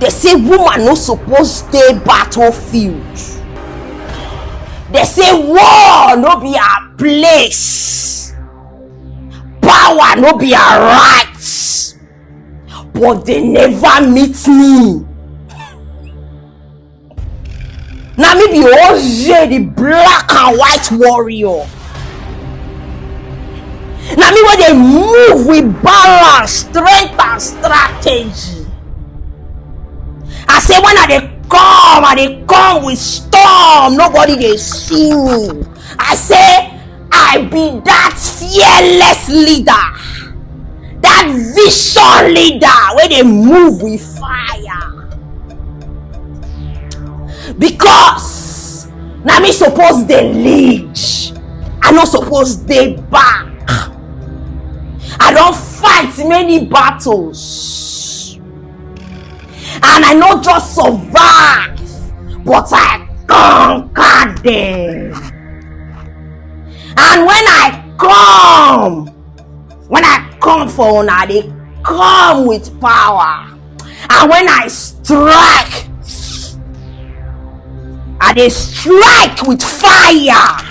They say woman no suppose stay battlefield. They say war no be a place. Power no be a right. But they never meet me. Now me be Oje, the black and white warrior. Now me when they move with balance, strength and strategy. I say when I come with storm, nobody they see me. I say I be that fearless leader, that vision leader where they move with fire. Because now me suppose they lead, I not suppose they back. I don't fight many battles, and I not just survive, but I conquer them. And when I come for una, they come with power. And when I strike, I they strike with fire.